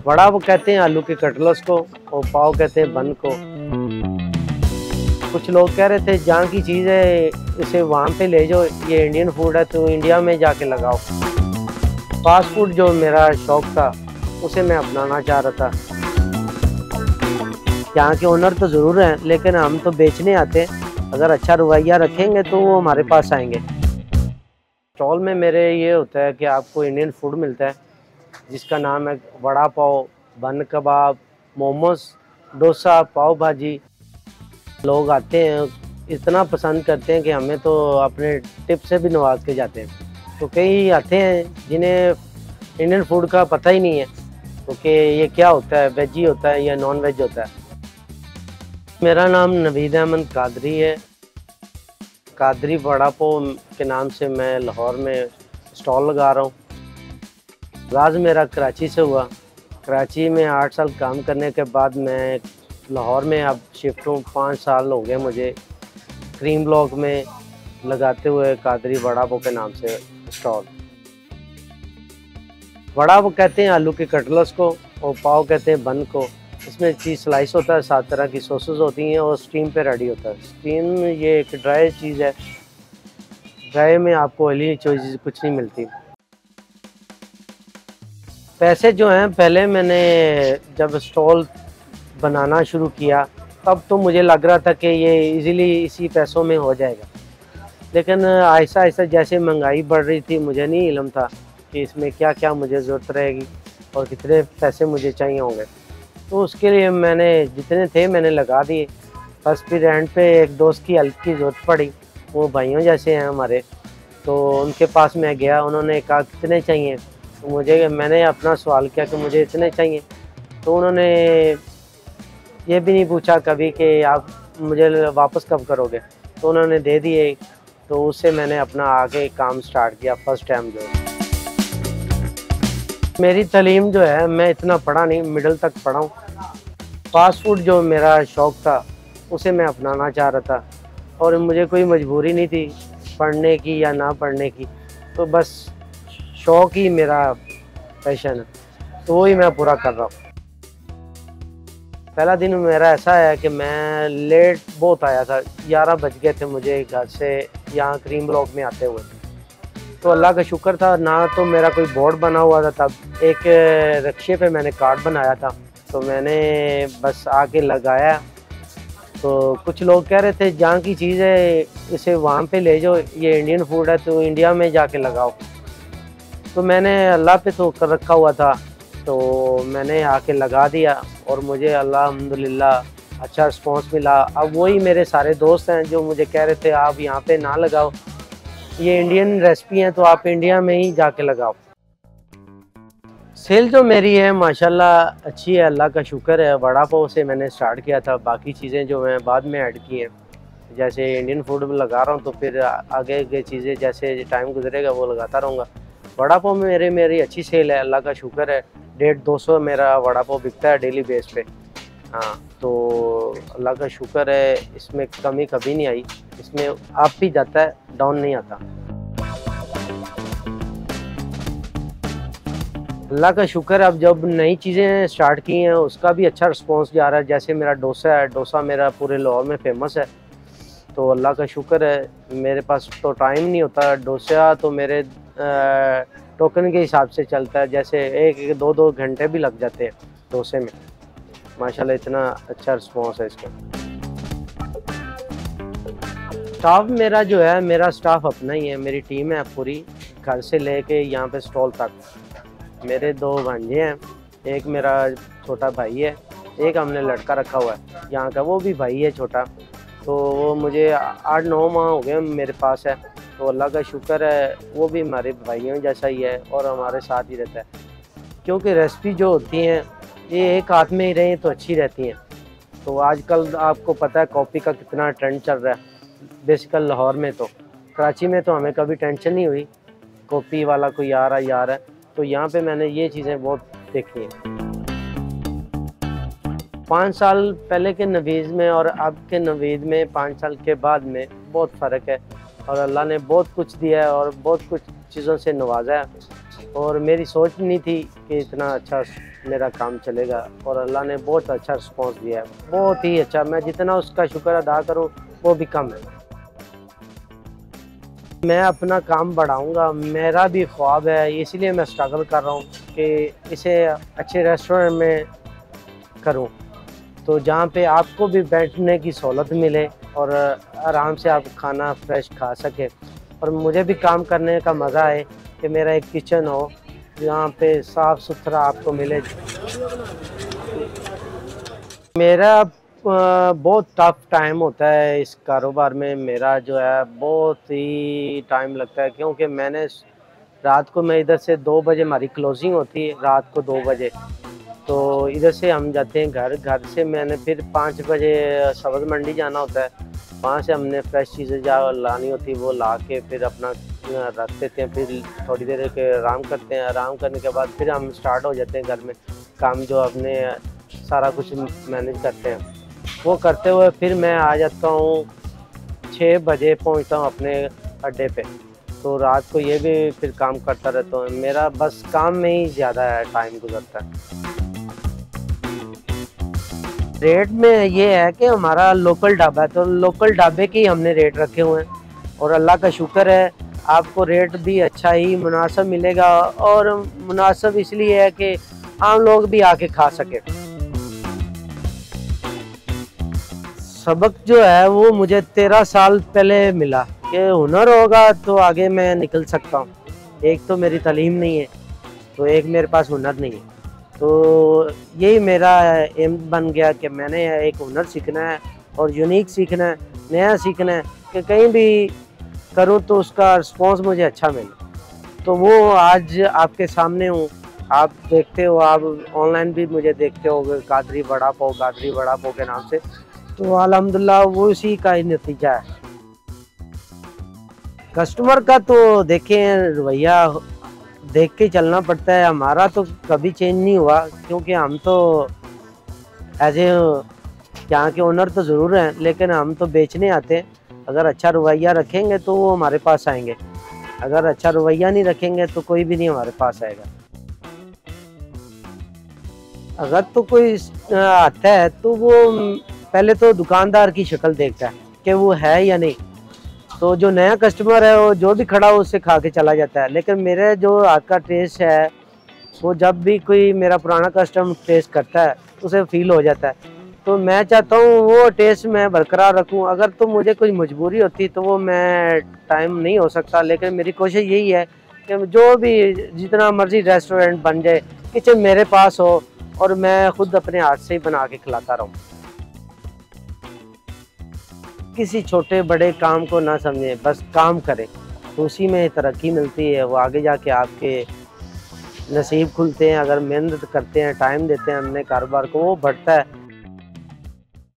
वड़ा वो कहते हैं आलू के कटलेट्स को, और पाव कहते हैं बन को। कुछ लोग कह रहे थे जहाँ की चीज़ है इसे वहाँ पे ले जाओ, ये इंडियन फूड है तो इंडिया में जाके लगाओ। फास्ट फूड जो मेरा शौक था उसे मैं अपनाना चाह रहा था। यहाँ के ओनर तो ज़रूर हैं लेकिन हम तो बेचने आते हैं, अगर अच्छा रवैया रखेंगे तो वो हमारे पास आएंगे। स्टॉल में मेरे ये होता है कि आपको इंडियन फूड मिलता है जिसका नाम है वड़ा पाव, बन कबाब, मोमोज, डोसा, पाव भाजी। लोग आते हैं, इतना पसंद करते हैं कि हमें तो अपने टिप से भी नवाज के जाते हैं। तो कई आते हैं जिन्हें इंडियन फूड का पता ही नहीं है क्योंकि ये क्या होता है, वेज ही होता है या नॉन वेज होता है। मेरा नाम नवीद अहमद कादरी है। कादरी वड़ा पाव के नाम से मैं लाहौर में स्टॉल लगा रहा हूँ। आगाज़ मेरा कराची से हुआ। कराची में 8 साल काम करने के बाद मैं लाहौर में अब शिफ्ट हूँ। 5 साल हो गए मुझे क्रीम ब्लॉक में लगाते हुए कादरी वड़ा पाव के नाम से स्टॉल। वड़ा वो कहते हैं आलू के कटलेट्स को, और पाव कहते हैं बन को। इसमें चीज़ स्लाइस होता है, 7 तरह की सॉसेस होती हैं और स्टीम पे रेडी होता है। स्टीम ये एक ड्राई चीज़ है, ड्राई में आपको ऑयली चीज़ कुछ नहीं मिलती। पैसे जो हैं, पहले मैंने जब स्टॉल बनाना शुरू किया तब तो मुझे लग रहा था कि ये इजीली इसी पैसों में हो जाएगा, लेकिन आहिस्ता आहिस्ता जैसे महंगाई बढ़ रही थी मुझे नहीं इल्म था कि इसमें क्या क्या मुझे ज़रूरत रहेगी और कितने पैसे मुझे चाहिए होंगे। तो उसके लिए मैंने जितने थे मैंने लगा दिए। बस फिर एंड पे एक दोस्त की हेल्प की ज़रूरत पड़ी, वो भाइयों जैसे हैं हमारे, तो उनके पास मैं गया। उन्होंने कहा कितने चाहिए, तो मैंने अपना सवाल किया कि मुझे इतने चाहिए। तो उन्होंने ये भी नहीं पूछा कभी कि आप मुझे वापस कब करोगे, तो उन्होंने दे दिए। तो उससे मैंने अपना आगे काम स्टार्ट किया फर्स्ट टाइम जो। मेरी तालीम जो है, मैं इतना पढ़ा नहीं, मिडिल तक पढ़ा हूँ। फास्ट फूड जो मेरा शौक था उसे मैं अपनाना चाह रहा था और मुझे कोई मजबूरी नहीं थी पढ़ने की या ना पढ़ने की, तो बस शौक ही मेरा पैशन है, तो वही मैं पूरा कर रहा हूँ। पहला दिन मेरा ऐसा है कि मैं लेट बहुत आया था, 11 बज गए थे मुझे घर से यहाँ क्रीम ब्लॉक में आते हुए। तो अल्लाह का शुक्र था, ना तो मेरा कोई बोर्ड बना हुआ था तब। एक रिक्शे पे मैंने कार्ड बनाया था, तो मैंने बस आके लगाया। तो कुछ लोग कह रहे थे जहाँ की चीज़ है इसे वहाँ पे ले जाओ, ये इंडियन फूड है तो इंडिया में जाके लगाओ। तो मैंने अल्लाह पे तो कर रखा हुआ था, तो मैंने आके लगा दिया और मुझे अल्हम्दुलिल्लाह अच्छा रिस्पॉन्स मिला। अब वही मेरे सारे दोस्त हैं जो मुझे कह रहे थे आप यहाँ पे ना लगाओ, ये इंडियन रेसिपी है तो आप इंडिया में ही जाके लगाओ। सेल जो मेरी है माशाल्लाह अच्छी है, अल्लाह का शुक्र है। वड़ा पाव से मैंने स्टार्ट किया था, बाकी चीज़ें जो मैं बाद में ऐड की हैं, जैसे इंडियन फूड में लगा रहा हूँ तो फिर आगे की चीज़ें जैसे टाइम गुजरेगा वो लगाता रहूँगा। वड़ा पाव में मेरी अच्छी सेल है, अल्लाह का शुक्र है। 150-200 मेरा वड़ा पाव बिकता है डेली बेस पे। हाँ, तो अल्लाह का शुक्र है, इसमें कमी कभी नहीं आई। इसमें अप ही जाता है, डाउन नहीं आता। अल्लाह का शुक्र, अब जब नई चीज़ें स्टार्ट की हैं उसका भी अच्छा रिस्पॉन्स जा रहा है। जैसे मेरा डोसा है, डोसा मेरा पूरे लाहौर में फेमस है, तो अल्लाह का शुक्र है। मेरे पास तो टाइम नहीं होता, डोसा तो मेरे टोकन के हिसाब से चलता है, जैसे 1-2 घंटे भी लग जाते हैं डोसे में। माशाल्लाह इतना अच्छा रिस्पॉन्स है इसका। स्टाफ मेरा जो है, मेरा स्टाफ अपना ही है, मेरी टीम है पूरी, घर से लेके यहाँ पे स्टॉल तक। मेरे 2 भांजे हैं, एक मेरा छोटा भाई है, एक हमने लड़का रखा हुआ है यहाँ का, वो भी भाई है छोटा। तो वो मुझे 8-9 माह हो गए मेरे पास है, तो अल्लाह का शुक्र है, वो भी हमारे भाइयों जैसा ही है और हमारे साथ ही रहता है। क्योंकि रेसिपी जो होती हैं ये एक हाथ में ही रहें तो अच्छी रहती हैं। तो आजकल आपको पता है कॉफ़ी का कितना ट्रेंड चल रहा है। बेसिकल लाहौर में तो, कराची में तो हमें कभी टेंशन नहीं हुई कॉफ़ी वाला कोई आ रहा है, तो यहाँ पे मैंने ये चीज़ें बहुत देखी हैं। 5 साल पहले के नवीज़ में और अब के नवीज़ में 5 साल के बाद में बहुत फ़र्क है, और अल्लाह ने बहुत कुछ दिया है और बहुत कुछ चीज़ों से नवाजा है। और मेरी सोच नहीं थी कि इतना अच्छा मेरा काम चलेगा, और अल्लाह ने बहुत अच्छा रिस्पॉन्स दिया है, बहुत ही अच्छा। मैं जितना उसका शुक्र अदा करूं वो भी कम है। मैं अपना काम बढ़ाऊंगा, मेरा भी ख्वाब है, इसलिए मैं स्ट्रगल कर रहा हूँ कि इसे अच्छे रेस्टोरेंट में करूँ, तो जहाँ पे आपको भी बैठने की सहूलत मिले और आराम से आप खाना फ्रेश खा सके, और मुझे भी काम करने का मज़ा आए कि मेरा एक किचन हो जहाँ पे साफ़ सुथरा आपको मिले। मेरा बहुत टफ टाइम होता है इस कारोबार में, मेरा जो है बहुत ही टाइम लगता है, क्योंकि मैंने रात को, मैं इधर से 2 बजे हमारी क्लोजिंग होती है, रात को 2 बजे, तो इधर से हम जाते हैं घर, घर से मैंने फिर 5 बजे सब्ज़ मंडी जाना होता है, वहाँ से हमने फ्रेश चीज़ें जो लानी होती है वो ला के फिर अपना रख देते हैं, फिर थोड़ी देर के आराम करते हैं, आराम करने के बाद फिर हम स्टार्ट हो जाते हैं घर में काम, जो अपने सारा कुछ मैनेज करते हैं, वो करते हुए फिर मैं आ जाता हूँ 6 बजे पहुँचता हूँ अपने अड्डे पे। तो रात को ये भी फिर काम करता रहता हूँ, मेरा बस काम में ही ज़्यादा टाइम गुजरता है। रेट में ये है कि हमारा लोकल ढाबा है, तो लोकल ढाबे के ही हमने रेट रखे हुए हैं, और अल्लाह का शुक्र है आपको रेट भी अच्छा ही मुनासिब मिलेगा, और मुनासिब इसलिए है कि आम लोग भी आके खा सके। सबक जो है वो मुझे 13 साल पहले मिला कि हुनर होगा तो आगे मैं निकल सकता हूँ। एक तो मेरी तालीम नहीं है, तो एक मेरे पास हुनर नहीं है, तो यही मेरा एम बन गया कि मैंने एक हुनर सीखना है और यूनिक सीखना है, नया सीखना है, कि कहीं भी करूँ तो उसका रिस्पॉन्स मुझे अच्छा मिले। तो वो आज आपके सामने हूँ, आप देखते हो, आप ऑनलाइन भी मुझे देखते हो गादरी वड़ा पाव के नाम से, तो अल्हम्दुलिल्लाह वो उसी का ही नतीजा है। कस्टमर का तो देखें रवैया देख के चलना पड़ता है, हमारा तो कभी चेंज नहीं हुआ, क्योंकि हम तो एज ए यहाँ के ओनर तो ज़रूर हैं, लेकिन हम तो बेचने आते हैं। अगर अच्छा रवैया रखेंगे तो वो हमारे पास आएंगे, अगर अच्छा रवैया नहीं रखेंगे तो कोई भी नहीं हमारे पास आएगा। अगर तो कोई आता है तो वो पहले तो दुकानदार की शक्ल देखता है कि वो है या नहीं, तो जो नया कस्टमर है वो जो भी खड़ा हो उससे खा के चला जाता है। लेकिन मेरे जो हाथ का टेस्ट है वो जब भी कोई मेरा पुराना कस्टमर टेस्ट करता है उसे फील हो जाता है, तो मैं चाहता हूँ वो टेस्ट मैं बरकरार रखूँ। अगर तो मुझे कोई मजबूरी होती तो वो मैं टाइम नहीं हो सकता, लेकिन मेरी कोशिश यही है कि जो भी जितना मर्जी रेस्टोरेंट बन जाए, किचन मेरे पास हो और मैं खुद अपने हाथ से ही बना के खिलाता रहूँ। किसी छोटे बड़े काम को ना समझें, बस काम करें तो उसी में तरक्की मिलती है, वो आगे जाके आपके नसीब खुलते हैं। अगर मेहनत करते हैं, टाइम देते हैं अपने कारोबार को, वो बढ़ता है।